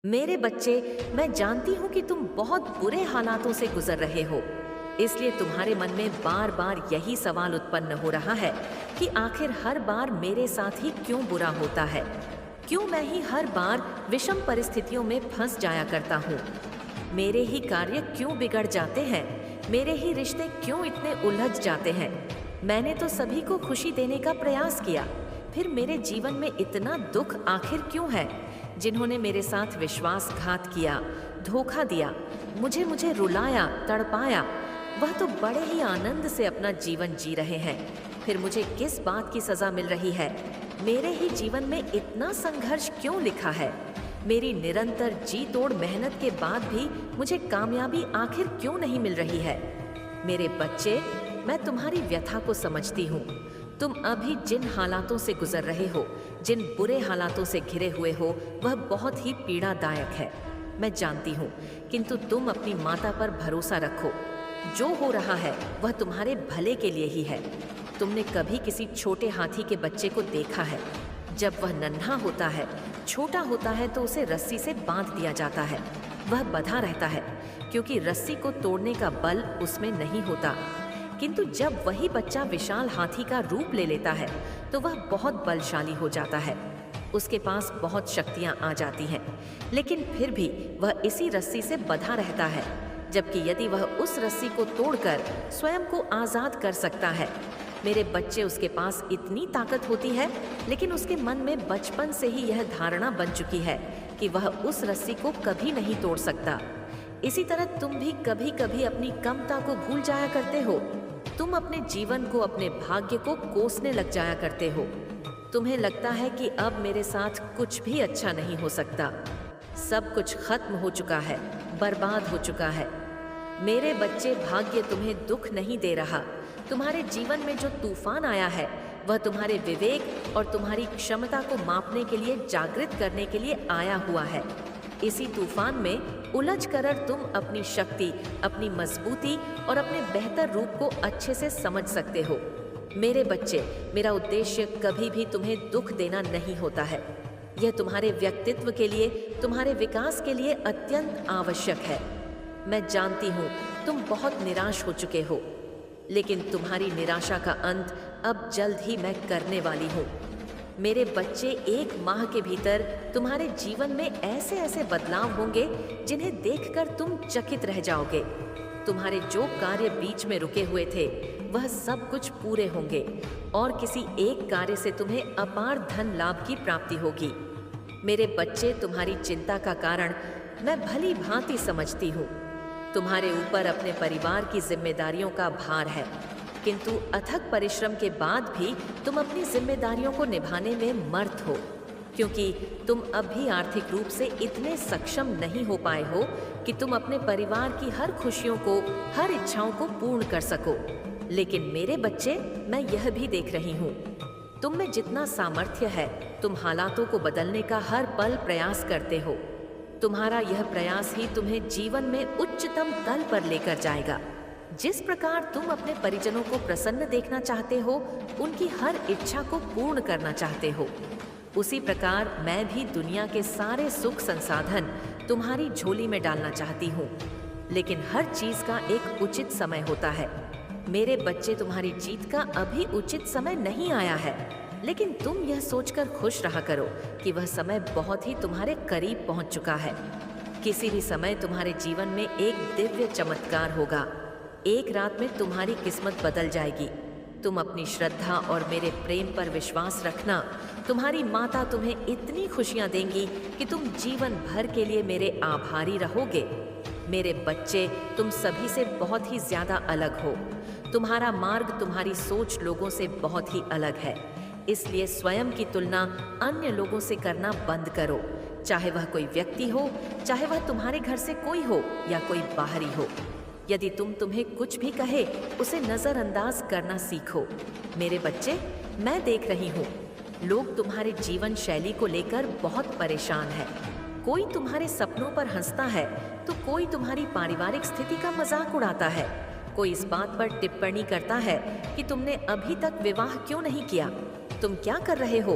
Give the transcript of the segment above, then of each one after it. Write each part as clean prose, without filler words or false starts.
मेरे बच्चे, मैं जानती हूँ कि तुम बहुत बुरे हालातों से गुजर रहे हो। इसलिए तुम्हारे मन में बार बार यही सवाल उत्पन्न हो रहा है कि आखिर हर बार मेरे साथ ही क्यों बुरा होता है। क्यों मैं ही हर बार विषम परिस्थितियों में फंस जाया करता हूँ। मेरे ही कार्य क्यों बिगड़ जाते हैं। मेरे ही रिश्ते क्यों इतने उलझ जाते हैं। मैंने तो सभी को खुशी देने का प्रयास किया, फिर मेरे जीवन में इतना दुख आखिर क्यों है। जिन्होंने मेरे साथ विश्वासघात किया, धोखा दिया, मुझे रुलाया, तड़पाया, वह तो बड़े ही आनंद से अपना जीवन जी रहे हैं। फिर मुझे किस बात की सजा मिल रही है। मेरे ही जीवन में इतना संघर्ष क्यों लिखा है। मेरी निरंतर जी तोड़ मेहनत के बाद भी मुझे कामयाबी आखिर क्यों नहीं मिल रही है। मेरे बच्चे, मैं तुम्हारी व्यथा को समझती हूँ। तुम अभी जिन हालातों से गुजर रहे हो, जिन बुरे हालातों से घिरे हुए हो, वह बहुत ही पीड़ादायक है, मैं जानती हूँ। किंतु तुम अपनी माता पर भरोसा रखो। जो हो रहा है वह तुम्हारे भले के लिए ही है। तुमने कभी किसी छोटे हाथी के बच्चे को देखा है? जब वह नन्हा होता है, छोटा होता है, तो उसे रस्सी से बांध दिया जाता है। वह बंधा रहता है क्योंकि रस्सी को तोड़ने का बल उसमें नहीं होता। किंतु जब वही बच्चा विशाल हाथी का रूप ले लेता है तो वह बहुत बलशाली हो जाता है। उसके पास बहुत शक्तियां आ जाती हैं, लेकिन फिर भी वह इसी रस्सी से बंधा रहता है। जबकि यदि वह उस रस्सी को तोड़कर स्वयं को आजाद कर सकता है। मेरे बच्चे, उसके पास इतनी ताकत होती है, लेकिन उसके मन में बचपन से ही यह धारणा बन चुकी है कि वह उस रस्सी को कभी नहीं तोड़ सकता। इसी तरह तुम भी कभी कभी अपनी कमता को भूल जाया करते हो। तुम अपने जीवन को, अपने भाग्य को कोसने लग जाया करते हो। तुम्हें लगता है कि अब मेरे साथ कुछ भी अच्छा नहीं हो सकता। सब कुछ खत्म हो चुका है, बर्बाद हो चुका है। मेरे बच्चे, भाग्य तुम्हें दुख नहीं दे रहा। तुम्हारे जीवन में जो तूफान आया है वह तुम्हारे विवेक और तुम्हारी क्षमता को मापने के लिए, जागृत करने के लिए आया हुआ है। इसी तूफान में उलझ कर तुम अपनी शक्ति, अपनी मजबूती और अपने बेहतर रूप को अच्छे से समझ सकते हो। मेरे बच्चे, मेरा उद्देश्य कभी भी तुम्हें दुख देना नहीं होता है। यह तुम्हारे व्यक्तित्व के लिए, तुम्हारे विकास के लिए अत्यंत आवश्यक है। मैं जानती हूँ तुम बहुत निराश हो चुके हो, लेकिन तुम्हारी निराशा का अंत अब जल्द ही मैं करने वाली हूँ। मेरे बच्चे, 1 माह के भीतर तुम्हारे जीवन में ऐसे ऐसे बदलाव होंगे जिन्हें देखकर तुम चकित रह जाओगे। तुम्हारे जो कार्य बीच में रुके हुए थे वह सब कुछ पूरे होंगे और किसी एक कार्य से तुम्हें अपार धन लाभ की प्राप्ति होगी। मेरे बच्चे, तुम्हारी चिंता का कारण मैं भली भांति समझती हूँ। तुम्हारे ऊपर अपने परिवार की जिम्मेदारियों का भार है, किंतु अथक परिश्रम के बाद भी तुम अपनी जिम्मेदारियों को निभाने में मर्द हो, क्योंकि तुम अब भी आर्थिक रूप से इतने सक्षम नहीं हो पाए हो कि तुम अपने परिवार की हर खुशियों को, हर इच्छाओं को पूर्ण कर सको। लेकिन मेरे बच्चे, मैं यह भी देख रही हूँ, तुम में जितना सामर्थ्य है, तुम हालातों को बदलने का हर पल प्रयास करते हो। तुम्हारा यह प्रयास ही तुम्हें जीवन में उच्चतम तल पर लेकर जाएगा। जिस प्रकार तुम अपने परिजनों को प्रसन्न देखना चाहते हो, उनकी हर इच्छा को पूर्ण करना चाहते हो, उसी प्रकार मैं भी दुनिया के सारे सुख संसाधन तुम्हारी झोली में डालना चाहती हूँ। लेकिन हर चीज का एक उचित समय होता है। मेरे बच्चे, तुम्हारी जीत का अभी उचित समय नहीं आया है, लेकिन तुम यह सोचकर खुश रहा करो कि वह समय बहुत ही तुम्हारे करीब पहुंच चुका है। किसी भी समय तुम्हारे जीवन में एक दिव्य चमत्कार होगा। एक रात में तुम्हारी किस्मत बदल जाएगी। तुम अपनी श्रद्धा और मेरे प्रेम पर विश्वास रखना। तुम्हारी माता तुम्हें इतनी खुशियां देंगी कि तुम जीवन भर के लिए मेरे आभारी रहोगे। मेरे बच्चे, तुम सभी से बहुत ही ज्यादा अलग हो। तुम्हारा मार्ग, तुम्हारी सोच लोगों से बहुत ही अलग है। इसलिए स्वयं की तुलना अन्य लोगों से करना बंद करो। चाहे वह कोई व्यक्ति हो, चाहे वह तुम्हारे घर से कोई हो या कोई बाहरी हो। यदि तुम्हें कुछ भी कहे, उसे नजरअंदाज करना सीखो। मेरे बच्चे, मैं देख रही हूँ, लोग तुम्हारे जीवन शैली को लेकर बहुत परेशान है। कोई तुम्हारे सपनों पर हंसता है तो कोई तुम्हारी पारिवारिक स्थिति का मजाक उड़ाता है। कोई इस बात पर टिप्पणी करता है कि तुमने अभी तक विवाह क्यों नहीं किया, तुम क्या कर रहे हो,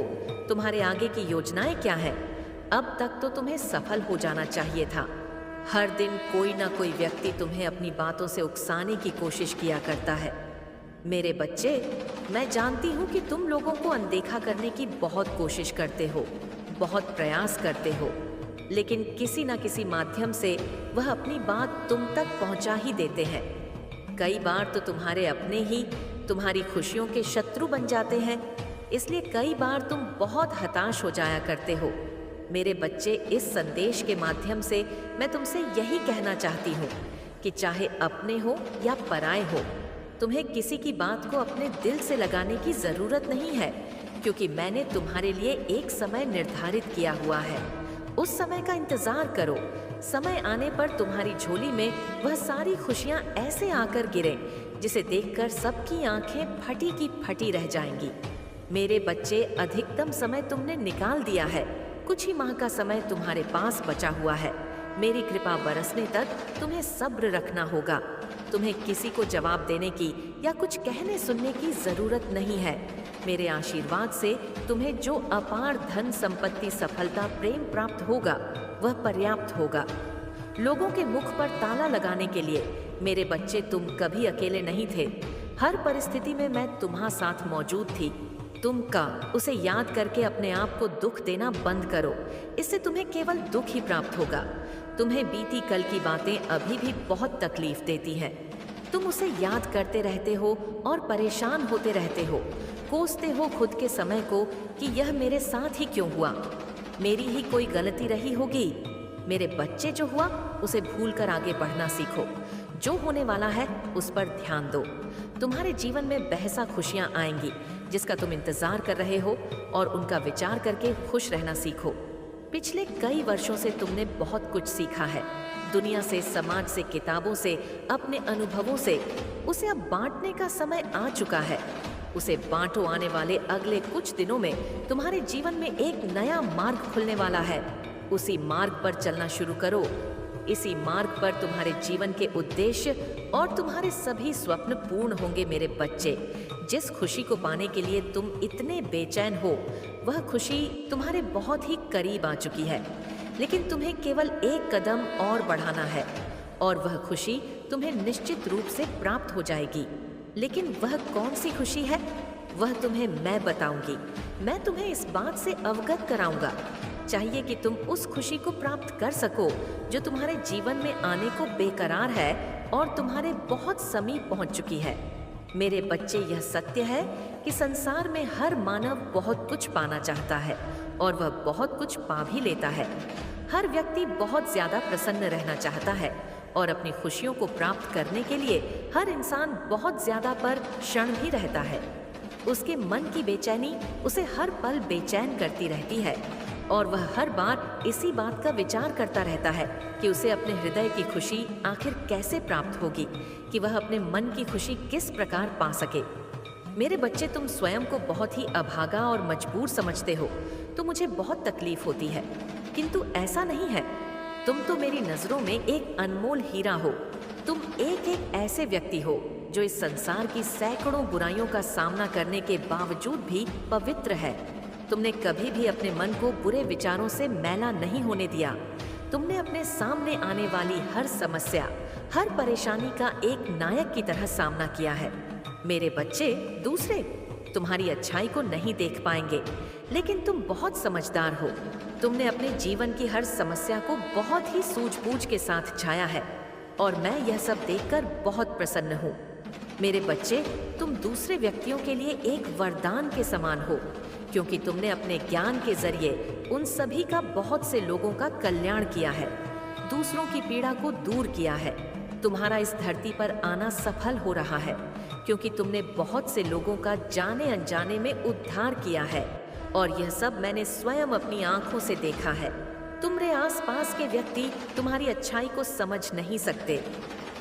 तुम्हारे आगे की योजनाएं क्या है। अब तक तो तुम्हें सफल हो जाना चाहिए था। हर दिन कोई ना कोई व्यक्ति तुम्हें अपनी बातों से उकसाने की कोशिश किया करता है। मेरे बच्चे, मैं जानती हूँ कि तुम लोगों को अनदेखा करने की बहुत कोशिश करते हो, बहुत प्रयास करते हो, लेकिन किसी न किसी माध्यम से वह अपनी बात तुम तक पहुँचा ही देते हैं। कई बार तो तुम्हारे अपने ही तुम्हारी खुशियों के शत्रु बन जाते हैं, इसलिए कई बार तुम बहुत हताश हो जाया करते हो। मेरे बच्चे, इस संदेश के माध्यम से मैं तुमसे यही कहना चाहती हूँ कि चाहे अपने हो या पराए हो, तुम्हें किसी की बात को अपने दिल से लगाने की ज़रूरत नहीं है, क्योंकि मैंने तुम्हारे लिए एक समय निर्धारित किया हुआ है। उस समय का इंतज़ार करो। समय आने पर तुम्हारी झोली में वह सारी खुशियाँ ऐसे आकर गिरें जिसे देखकर सबकी आंखें फटी की फटी रह जाएंगी। मेरे बच्चे, अधिकतम समय तुमने निकाल दिया है। कुछ ही माह का समय तुम्हारे पास बचा हुआ है। मेरी कृपा बरसने तक तुम्हें सब्र रखना होगा। तुम्हें किसी को जवाब देने की या कुछ कहने सुनने की जरूरत नहीं है। मेरे आशीर्वाद से तुम्हें जो अपार धन संपत्ति, सफलता, प्रेम प्राप्त होगा वह पर्याप्त होगा। लोगों के मुख पर ताला लगाने के लिए मेरे बच्चे तुम कभी अकेले नहीं थे। हर परिस्थिति में मैं तुम्हारे साथ मौजूद थी। तुम का उसे याद करके अपने आप को दुख देना बंद करो। इससे तुम्हें केवल दुख ही प्राप्त होगा। तुम्हें बीती कल की बातें अभी भी बहुत तकलीफ देती हैं। तुम उसे याद करते रहते हो और परेशान होते रहते हो। कोसते हो खुद के समय को कि यह मेरे साथ ही क्यों हुआ, मेरी ही कोई गलती रही होगी। मेरे बच्चे, जो हुआ उसे भूलकर आगे बढ़ना सीखो। जो होने वाला है उस पर ध्यान दो। तुम्हारे जीवन में बेहसा खुशियां आएंगी जिसका तुम इंतजार कर रहे हो, और उनका विचार करके खुश रहना सीखो। पिछले कई वर्षों से तुमने बहुत कुछ सीखा है, दुनिया से, समाज से, किताबों से, अपने अनुभवों से। उसे अब बांटने का समय आ चुका है। उसे बांटो। आने वाले अगले कुछ दिनों में तुम्हारे जीवन में एक नया मार्ग खुलने वाला है। उसी मार्ग पर चलना शुरू करो। इसी मार्ग पर तुम्हारे जीवन के उद्देश्य और तुम्हारे सभी स्वप्न पूर्ण होंगे। मेरे बच्चे, जिस खुशी को पाने के लिए तुम इतने बेचैन हो, वह खुशी तुम्हारे बहुत ही करीब आ चुकी है। लेकिन तुम्हें केवल एक कदम और बढ़ाना है और वह खुशी तुम्हें निश्चित रूप से प्राप्त हो जाएगी। लेकिन वह कौन सी खुशी है, वह तुम्हें मैं बताऊंगी। मैं तुम्हें इस बात से अवगत कराऊंगा। चाहिए कि तुम उस खुशी को प्राप्त कर सको जो तुम्हारे जीवन में आने को बेकरार है और तुम्हारे बहुत समीप पहुंच चुकी है। मेरे बच्चे, यह सत्य है कि संसार में हर मानव बहुत कुछ पाना चाहता है और वह बहुत कुछ पा भी लेता है। हर व्यक्ति बहुत ज्यादा प्रसन्न रहना चाहता है और अपनी खुशियों को प्राप्त करने के लिए हर इंसान बहुत ज्यादा पर क्षण भी रहता है। उसके मन की बेचैनी उसे हर पल बेचैन करती रहती है और वह हर बार इसी बात का विचार करता रहता है कि उसे अपने हृदय की खुशी आखिर कैसे प्राप्त होगी, कि वह अपने मन की खुशी किस प्रकार पा सके। मेरे बच्चे, तुम स्वयं को बहुत ही अभागा और मजबूर समझते हो तो मुझे बहुत तकलीफ होती है, किंतु ऐसा नहीं है। तुम तो मेरी नजरों में एक अनमोल हीरा हो। तुम एक ऐसे व्यक्ति हो जो इस संसार की सैकड़ों बुराइयों का सामना करने के बावजूद भी पवित्र है। तुमने कभी भी अपने मन को बुरे विचारों से मैला नहीं होने दिया। तुमने अपने सामने आने वाली हर समस्या, हर परेशानी का एक नायक की तरह सामना किया है। मेरे बच्चे, दूसरे तुम्हारी अच्छाई को नहीं देख पाएंगे, लेकिन तुम बहुत समझदार हो। तुमने अपने जीवन की हर समस्या को बहुत ही सूझबूझ के साथ झाया है और मैं यह सब देखकर बहुत प्रसन्न हूँ। मेरे बच्चे, तुम दूसरे व्यक्तियों के लिए एक वरदान के समान हो, क्योंकि तुमने अपने ज्ञान के जरिए उन सभी का, बहुत से लोगों का कल्याण किया है, दूसरों की पीड़ा को दूर किया है। तुम्हारा इस धरती पर आना सफल हो रहा है क्योंकि तुमने बहुत से लोगों का जाने अनजाने में उद्धार किया है और यह सब मैंने स्वयं अपनी आंखों से देखा है। तुम्हारे आसपास के व्यक्ति तुम्हारी अच्छाई को समझ नहीं सकते,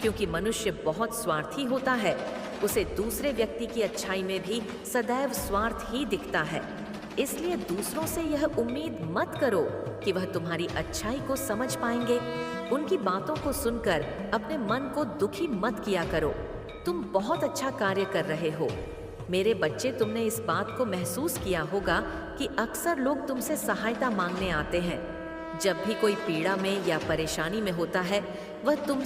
क्योंकि मनुष्य बहुत स्वार्थी होता है। उसे दूसरे व्यक्ति की अच्छाई में भी सदैव स्वार्थ ही दिखता है। इसलिए दूसरों से यह उम्मीद मत करो कि वह तुम्हारी अच्छाई को समझ पाएंगे। उनकी बातों को सुनकर अपने मन को दुखी मत किया करो। तुम बहुत अच्छा कार्य कर रहे हो। मेरे बच्चे, तुमने इस बात को महसूस किया होगा कि अक्सर लोग तुमसे सहायता मांगने आते हैं, जब भी कोई पीड़ा में या परेशानी में होता है, वह तुम